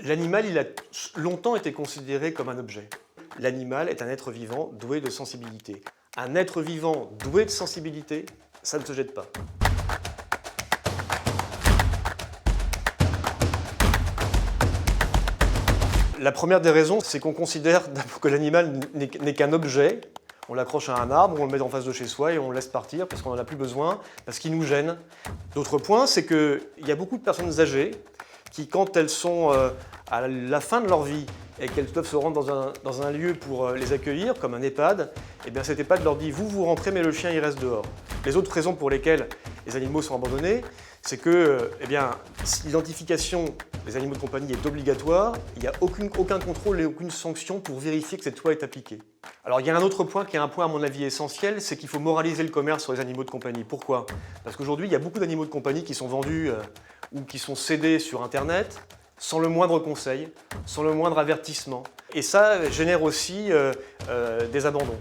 L'animal, il a longtemps été considéré comme un objet. L'animal est un être vivant doué de sensibilité. Un être vivant doué de sensibilité, ça ne se jette pas. La première des raisons, c'est qu'on considère que l'animal n'est qu'un objet. On l'accroche à un arbre, on le met en face de chez soi et on le laisse partir parce qu'on n'en a plus besoin, parce qu'il nous gêne. D'autre point, c'est qu'il y a beaucoup de personnes âgées qui, quand elles sont à la fin de leur vie et qu'elles doivent se rendre dans un lieu pour les accueillir, comme un EHPAD, eh bien cet EHPAD leur dit « vous rentrez mais le chien il reste dehors ». Les autres raisons pour lesquelles les animaux sont abandonnés, c'est que l'identification des animaux de compagnie est obligatoire, il n'y a aucun contrôle et aucune sanction pour vérifier que cette loi est appliquée. Alors il y a un autre point qui est un point à mon avis essentiel, c'est qu'il faut moraliser le commerce sur les animaux de compagnie. Pourquoi? Parce qu'aujourd'hui il y a beaucoup d'animaux de compagnie qui sont vendus ou qui sont cédés sur Internet sans le moindre conseil, sans le moindre avertissement. Et ça génère aussi des abandons.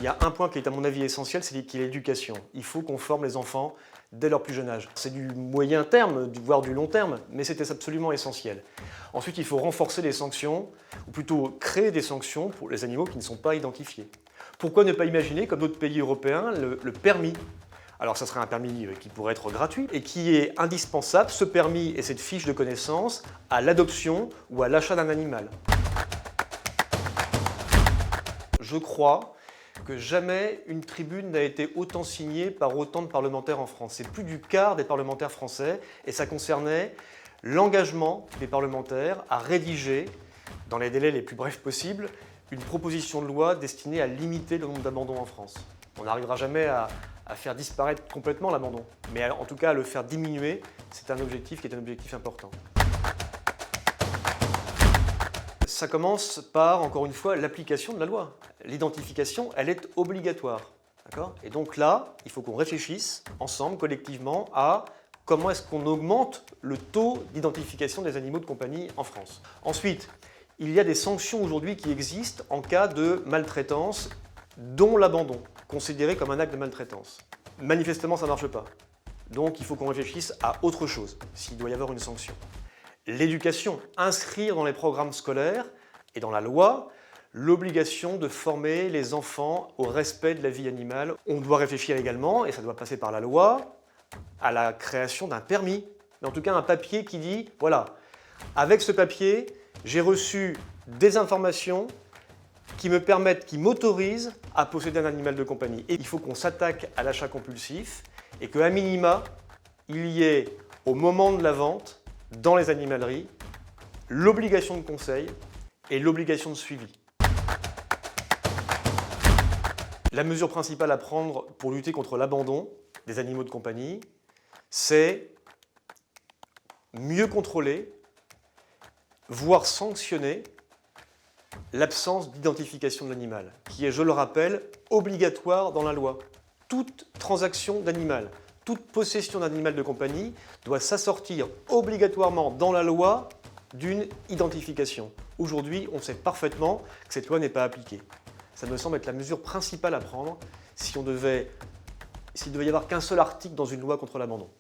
Il y a un point qui est à mon avis essentiel, c'est l'éducation. Il faut qu'on forme les enfants dès leur plus jeune âge. C'est du moyen terme, voire du long terme, mais c'était absolument essentiel. Ensuite, il faut renforcer les sanctions, ou plutôt créer des sanctions pour les animaux qui ne sont pas identifiés. Pourquoi ne pas imaginer, comme d'autres pays européens, le permis? Alors ça serait un permis qui pourrait être gratuit et qui est indispensable, ce permis et cette fiche de connaissance, à l'adoption ou à l'achat d'un animal. Je crois que jamais une tribune n'a été autant signée par autant de parlementaires en France. C'est plus du quart des parlementaires français et ça concernait l'engagement des parlementaires à rédiger, dans les délais les plus brefs possibles, une proposition de loi destinée à limiter le nombre d'abandons en France. On n'arrivera jamais à faire disparaître complètement l'abandon, mais en tout cas à le faire diminuer, c'est un objectif qui est un objectif important. Ça commence par, encore une fois, l'application de la loi. L'identification, elle est obligatoire. Et donc là, il faut qu'on réfléchisse ensemble, collectivement, à comment est-ce qu'on augmente le taux d'identification des animaux de compagnie en France. Ensuite, il y a des sanctions aujourd'hui qui existent en cas de maltraitance, dont l'abandon, considéré comme un acte de maltraitance. Manifestement, ça ne marche pas. Donc il faut qu'on réfléchisse à autre chose, s'il doit y avoir une sanction. L'éducation, inscrire dans les programmes scolaires et dans la loi l'obligation de former les enfants au respect de la vie animale. On doit réfléchir également, et ça doit passer par la loi, à la création d'un permis, mais en tout cas un papier qui dit, voilà, avec ce papier, j'ai reçu des informations qui me permettent, qui m'autorisent à posséder un animal de compagnie. Et il faut qu'on s'attaque à l'achat compulsif et qu'à minima, il y ait, au moment de la vente, dans les animaleries, l'obligation de conseil et l'obligation de suivi. La mesure principale à prendre pour lutter contre l'abandon des animaux de compagnie, c'est mieux contrôler, voire sanctionner l'absence d'identification de l'animal, qui est, je le rappelle, obligatoire dans la loi. Toute transaction d'animal, toute possession d'animal de compagnie doit s'assortir obligatoirement dans la loi d'une identification. Aujourd'hui, on sait parfaitement que cette loi n'est pas appliquée. Ça me semble être la mesure principale à prendre s'il devait y avoir qu'un seul article dans une loi contre l'abandon.